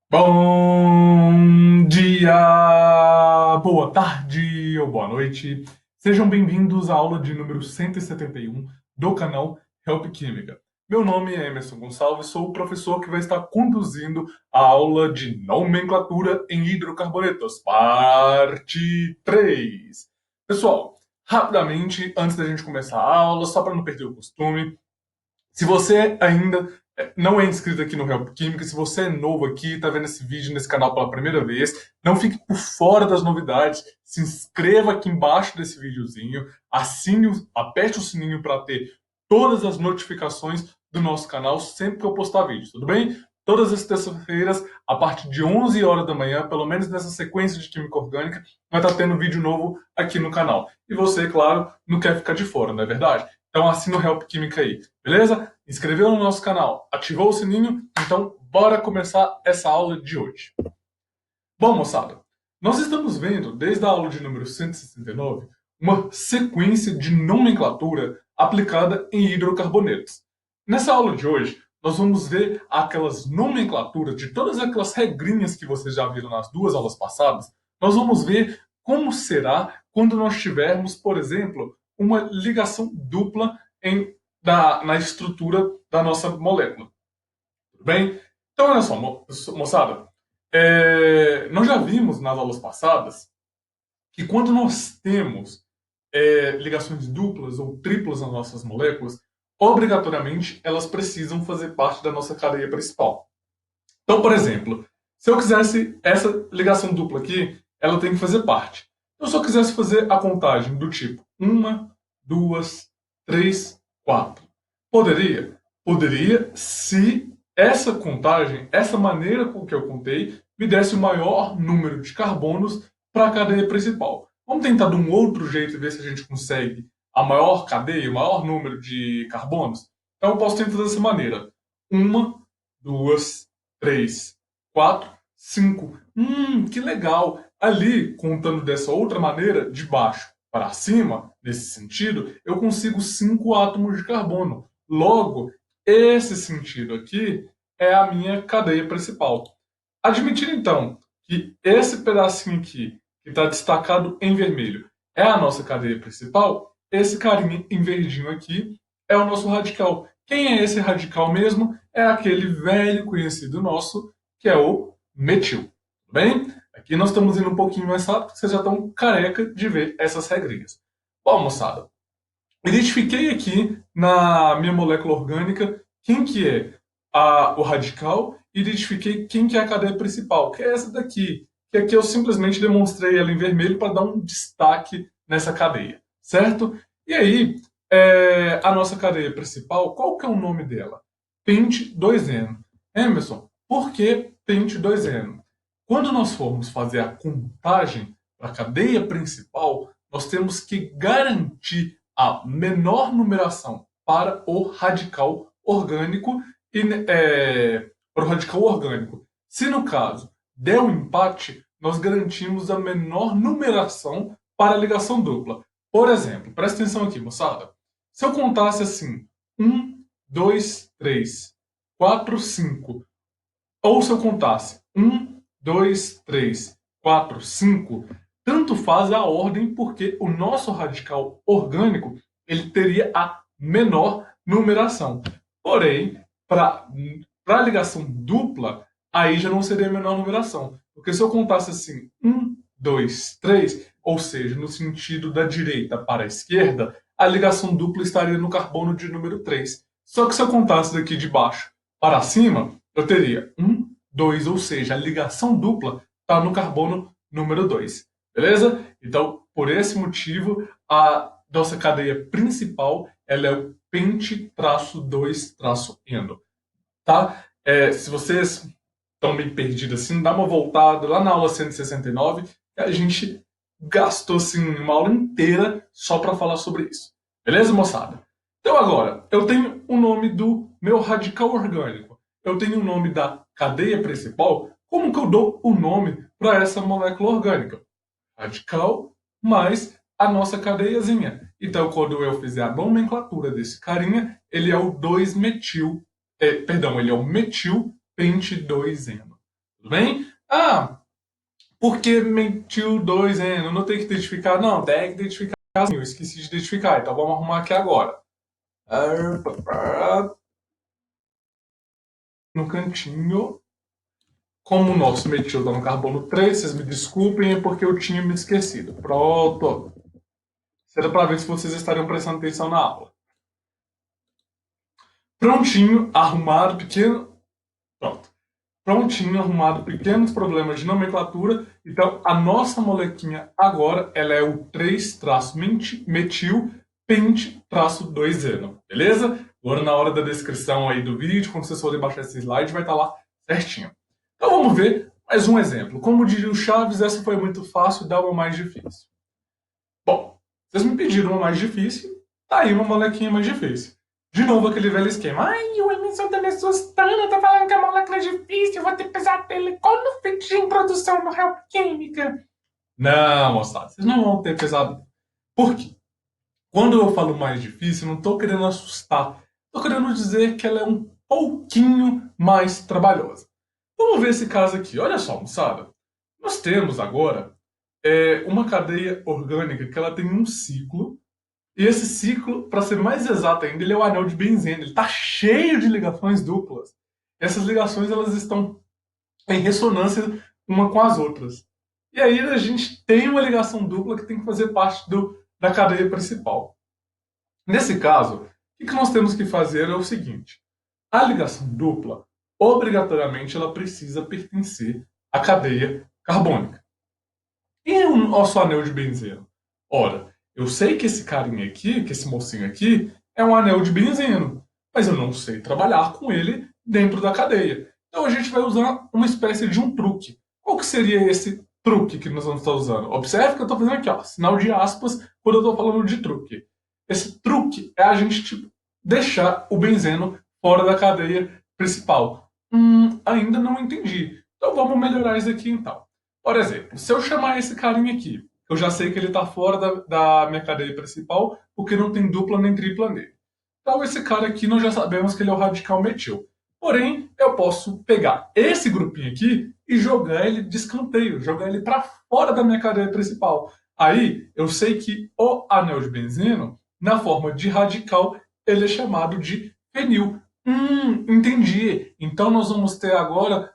Bom dia, boa tarde ou boa noite. Sejam bem-vindos à aula de número 171 do canal Help Química. Meu nome é Emerson Gonçalves, sou o professor que vai estar conduzindo a aula de nomenclatura em hidrocarbonetos, parte 3. Pessoal, rapidamente, antes da gente começar a aula, só para não perder o costume, se você ainda não é inscrito aqui no Help Química, se você é novo aqui, está vendo esse vídeo nesse canal pela primeira vez, não fique por fora das novidades, se inscreva aqui embaixo desse videozinho, aperte o sininho para ter todas as notificações do nosso canal sempre que eu postar vídeo, tudo bem? Todas as terças-feiras, a partir de 11 horas da manhã, pelo menos nessa sequência de Química Orgânica, vai estar tendo vídeo novo aqui no canal. E você, claro, não quer ficar de fora, não é verdade? Então assina o Help Química aí, beleza? Inscreveu no nosso canal, ativou o sininho, então bora começar essa aula de hoje. Bom, moçada, nós estamos vendo, desde a aula de número 169, uma sequência de nomenclatura aplicada em hidrocarbonetos. Nessa aula de hoje, nós vamos ver aquelas nomenclaturas de todas aquelas regrinhas que vocês já viram nas duas aulas passadas. Nós vamos ver como será quando nós tivermos, por exemplo, uma ligação dupla na estrutura da nossa molécula. Tudo bem? Então, olha só, moçada. Nós já vimos nas aulas passadas que quando nós temos ligações duplas ou triplas nas nossas moléculas, obrigatoriamente elas precisam fazer parte da nossa cadeia principal. Então, por exemplo, se eu quisesse essa ligação dupla aqui, ela tem que fazer parte. Então, se eu quisesse fazer a contagem do tipo uma, duas, três, quatro, poderia? Poderia se essa contagem, essa maneira com que eu contei, me desse o maior número de carbonos para a cadeia principal. Vamos tentar de um outro jeito e ver se a gente consegue a maior cadeia, o maior número de carbonos? Então eu posso tentar dessa maneira. Uma, duas, três, quatro, cinco. Que legal! Ali, contando dessa outra maneira, de baixo para cima, nesse sentido, eu consigo 5 átomos de carbono. Logo, esse sentido aqui é a minha cadeia principal. Admitindo então que esse pedacinho aqui, que está destacado em vermelho, é a nossa cadeia principal, esse carinha em verdinho aqui é o nosso radical. Quem é esse radical mesmo? É aquele velho conhecido nosso, que é o metil. Tudo bem? Aqui nós estamos indo um pouquinho mais rápido, porque vocês já estão careca de ver essas regrinhas. Bom, moçada, identifiquei aqui na minha molécula orgânica quem que é o radical e identifiquei quem que é a cadeia principal, que é essa daqui, que aqui eu simplesmente demonstrei ela em vermelho para dar um destaque nessa cadeia, certo? E aí, a nossa cadeia principal, qual que é o nome dela? Pente 2N. Emerson, por que Pente 2N? Quando nós formos fazer a contagem para a cadeia principal, nós temos que garantir a menor numeração para o radical orgânico para o radical orgânico. Se no caso der um empate, nós garantimos a menor numeração para a ligação dupla. Por exemplo, presta atenção aqui, moçada. Se eu contasse assim, 1, 2, 3, 4, 5, ou se eu contasse 1, 2, 3, 4, 5, tanto faz a ordem, porque o nosso radical orgânico ele teria a menor numeração. Porém, para a ligação dupla, aí já não seria a menor numeração. Porque se eu contasse assim, 1, 2, 3, ou seja, no sentido da direita para a esquerda, a ligação dupla estaria no carbono de número 3. Só que se eu contasse daqui de baixo para cima, eu teria 1, 2, ou seja, a ligação dupla está no carbono número 2. Beleza? Então, por esse motivo, a nossa cadeia principal ela é o pente-2-eno. Tá? Se vocês estão meio perdidos assim, dá uma voltada lá na aula 169, que a gente gastou assim, uma aula inteira só para falar sobre isso. Beleza, moçada? Então agora, eu tenho o nome do meu radical orgânico. Eu tenho o nome da cadeia principal. Como que eu dou o nome para essa molécula orgânica? Radical mais a nossa cadeiazinha. Então, quando eu fizer a nomenclatura desse carinha, ele é o 2-metil, ele é o metil pente 2Eno. Tudo bem? Ah, por que metil 2N? Eu não tenho que identificar? Não, tem que identificar sim, eu esqueci de identificar, então vamos arrumar aqui agora. No cantinho, como o nosso metil está no carbono 3, vocês me desculpem, é porque eu tinha me esquecido. Pronto. Será para ver se vocês estariam prestando atenção na aula. Prontinho, arrumado, pequeno. Pronto. Prontinho, arrumado, pequenos problemas de nomenclatura. Então, a nossa molequinha agora, ela é o 3-metil pente-2eno, beleza? Agora, na hora da descrição aí do vídeo, quando vocês forem baixar esse slide, vai estar lá certinho. Então, vamos ver mais um exemplo. Como diria o Chaves, essa foi muito fácil, dá uma mais difícil. Bom, vocês me pediram uma mais difícil, tá aí uma molequinha mais difícil. De novo aquele velho esquema. Ai, o Emerson tá me assustando, tá falando que a molécula é difícil, eu vou ter pesadelo igual no vídeo de introdução no Help Química. Não, moçada, vocês não vão ter pesadelo. Por quê? Quando eu falo mais difícil, não tô querendo assustar. Tô querendo dizer que ela é um pouquinho mais trabalhosa. Vamos ver esse caso aqui. Olha só, moçada. Nós temos agora uma cadeia orgânica que ela tem um ciclo. E esse ciclo, para ser mais exato ainda, ele é o anel de benzeno. Ele está cheio de ligações duplas. Essas ligações elas estão em ressonância uma com as outras. E aí a gente tem uma ligação dupla que tem que fazer parte da cadeia principal. Nesse caso, o que nós temos que fazer é o seguinte. A ligação dupla, obrigatoriamente, ela precisa pertencer à cadeia carbônica. E o nosso anel de benzeno? Ora, eu sei que esse carinha aqui, que esse mocinho aqui, é um anel de benzeno, mas eu não sei trabalhar com ele dentro da cadeia. Então a gente vai usar uma espécie de um truque. Qual que seria esse truque que nós vamos estar usando? Observe que eu estou fazendo aqui, ó, sinal de aspas, quando eu estou falando de truque. Esse truque é a gente deixar o benzeno fora da cadeia principal. Ainda não entendi. Então vamos melhorar isso aqui então. Por exemplo, se eu chamar esse carinha aqui, eu já sei que ele está fora da minha cadeia principal, porque não tem dupla nem tripla nele. Então esse cara aqui nós já sabemos que ele é o radical metil. Porém, eu posso pegar esse grupinho aqui e jogar ele de escanteio, jogar ele para fora da minha cadeia principal. Aí eu sei que o anel de benzeno, na forma de radical, ele é chamado de fenil. Entendi. Então nós vamos ter agora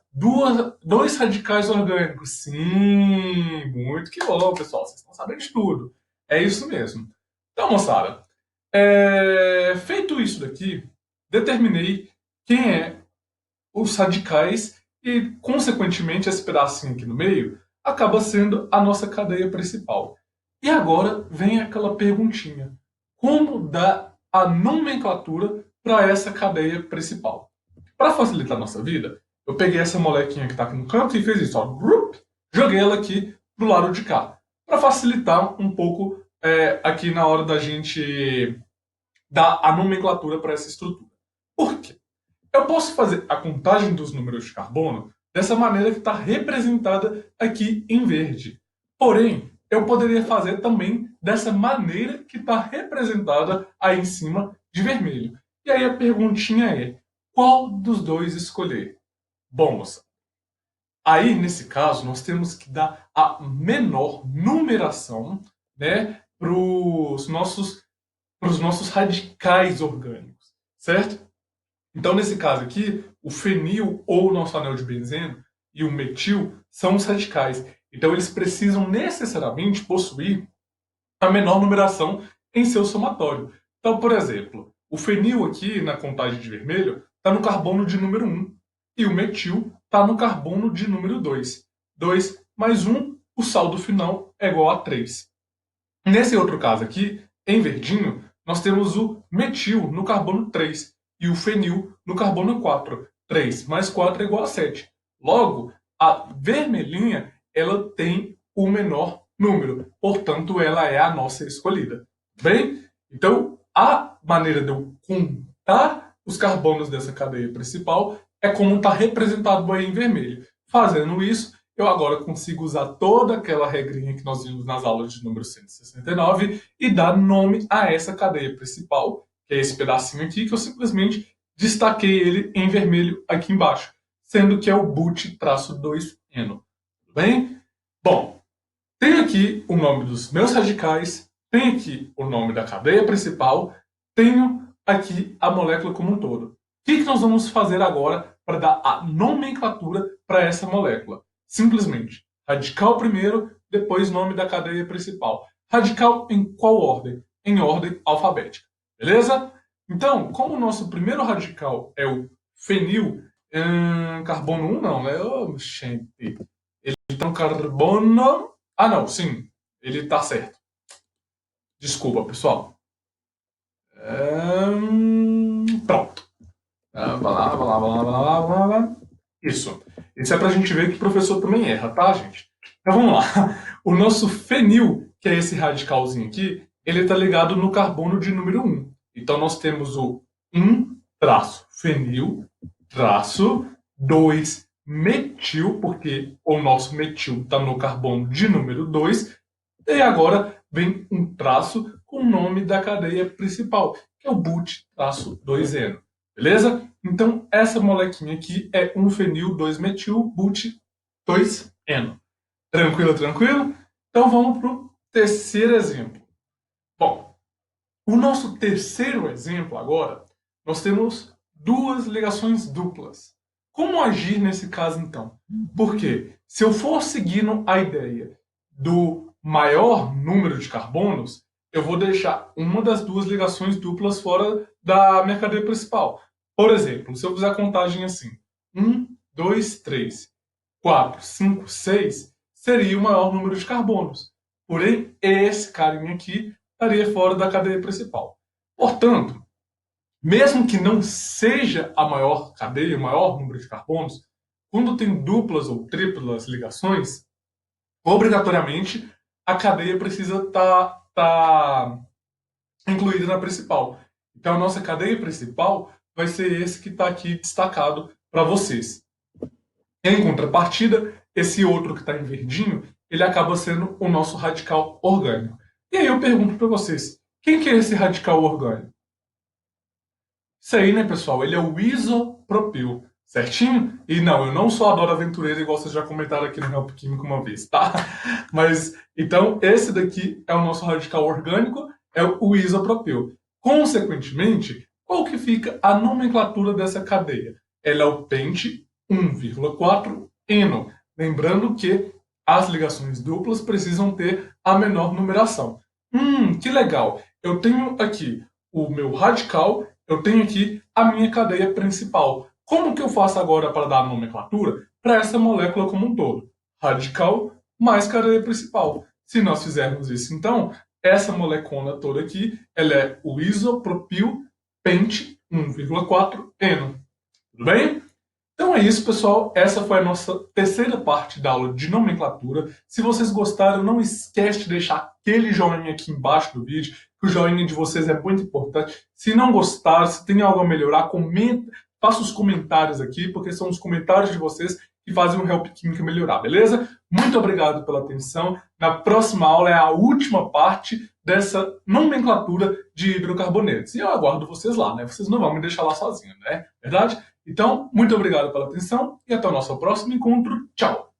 dois radicais orgânicos. Sim, muito que bom, pessoal. Vocês estão sabendo de tudo. É isso mesmo. Então, moçada, feito isso daqui, determinei quem é os radicais e, consequentemente, esse pedacinho aqui no meio acaba sendo a nossa cadeia principal. E agora vem aquela perguntinha. Como dar a nomenclatura para essa cadeia principal? Para facilitar a nossa vida, eu peguei essa molequinha que está aqui no canto e fiz isso, ó, joguei ela aqui pro lado de cá, para facilitar um pouco aqui na hora da gente dar a nomenclatura para essa estrutura. Por quê? Eu posso fazer a contagem dos números de carbono dessa maneira que está representada aqui em verde. Porém, eu poderia fazer também dessa maneira que está representada aí em cima de vermelho. E aí a perguntinha é, qual dos dois escolher? Bom, moça, aí nesse caso nós temos que dar a menor numeração, né, para os nossos radicais orgânicos, certo? Então, nesse caso aqui, o fenil ou o nosso anel de benzeno e o metil são os radicais. Então, eles precisam necessariamente possuir a menor numeração em seu somatório. Então, por exemplo, o fenil aqui, na contagem de vermelho, está no carbono de número 1 e o metil está no carbono de número 2. 2 mais 1, o saldo final é igual a 3. Nesse outro caso aqui, em verdinho, nós temos o metil no carbono 3 e o fenil no carbono 4. 3 mais 4 é igual a 7. Logo, a vermelhinha ela tem o menor número, portanto, ela é a nossa escolhida. Bem, então, a maneira de eu contar os carbonos dessa cadeia principal é como está representado aí em vermelho. Fazendo isso, eu agora consigo usar toda aquela regrinha que nós vimos nas aulas de número 169 e dar nome a essa cadeia principal, que é esse pedacinho aqui, que eu simplesmente destaquei ele em vermelho aqui embaixo. sendo que é o but-2-eno. Tudo bem? Bom, tenho aqui o nome dos meus radicais, tenho aqui o nome da cadeia principal, tenho aqui a molécula como um todo. O que nós vamos fazer agora para dar a nomenclatura para essa molécula? Simplesmente, radical primeiro, depois nome da cadeia principal. Radical em qual ordem? Em ordem alfabética. Beleza? Então, como o nosso primeiro radical é o fenil, carbono 1 não, né? Oh, gente. Então, carbono... Ah, não, sim. Ele tá certo. Desculpa, pessoal. Pronto. Vai lá. Isso. Isso é pra gente ver que o professor também erra, tá, gente? Então vamos lá. O nosso fenil, que é esse radicalzinho aqui, ele tá ligado no carbono de número 1. Então nós temos o 1-fenil-2-metil, porque o nosso metil está no carbono de número 2. E agora vem um traço com o nome da cadeia principal, que é o but-2-eno. Beleza? Então, essa molequinha aqui é 1-fenil-2-metil-but-2-eno. Tranquilo, tranquilo? Então, vamos para o terceiro exemplo. Bom, o nosso terceiro exemplo agora, nós temos duas ligações duplas. Como agir nesse caso, então? Porque se eu for seguindo a ideia do maior número de carbonos, eu vou deixar uma das duas ligações duplas fora da minha cadeia principal. Por exemplo, se eu fizer a contagem assim, 1, 2, 3, 4, 5, 6, seria o maior número de carbonos. Porém, esse carinha aqui estaria fora da cadeia principal. Portanto, mesmo que não seja a maior cadeia, o maior número de carbonos, quando tem duplas ou triplas ligações, obrigatoriamente a cadeia precisa estar incluída na principal. Então a nossa cadeia principal vai ser esse que está aqui destacado para vocês. Em contrapartida, esse outro que está em verdinho, ele acaba sendo o nosso radical orgânico. E aí eu pergunto para vocês, quem que é esse radical orgânico? Isso aí, né, pessoal? Ele é o isopropil, certinho? E não, eu não sou a Dora Aventureira, igual vocês já comentaram aqui no Help Químico uma vez, tá? Mas, então, esse daqui é o nosso radical orgânico, é o isopropil. Consequentemente, qual que fica a nomenclatura dessa cadeia? Ela é o pente 1,4-eno. Lembrando que as ligações duplas precisam ter a menor numeração. Que legal! Eu tenho aqui o meu radical, eu tenho aqui a minha cadeia principal. Como que eu faço agora para dar a nomenclatura para essa molécula como um todo? Radical mais cadeia principal. Se nós fizermos isso, então, essa molecona toda aqui, ela é o isopropil pente 1,4-eno. Tudo bem? Então é isso, pessoal. Essa foi a nossa terceira parte da aula de nomenclatura. Se vocês gostaram, não esquece de deixar aquele joinha aqui embaixo do vídeo, que o joinha de vocês é muito importante. Se não gostaram, se tem algo a melhorar, comenta, faça os comentários aqui, porque são os comentários de vocês que fazem o Help Química melhorar, beleza? Muito obrigado pela atenção. Na próxima aula é a última parte dessa nomenclatura de hidrocarbonetos. E eu aguardo vocês lá, né? Vocês não vão me deixar lá sozinho, né? Verdade? Então, muito obrigado pela atenção e até o nosso próximo encontro. Tchau!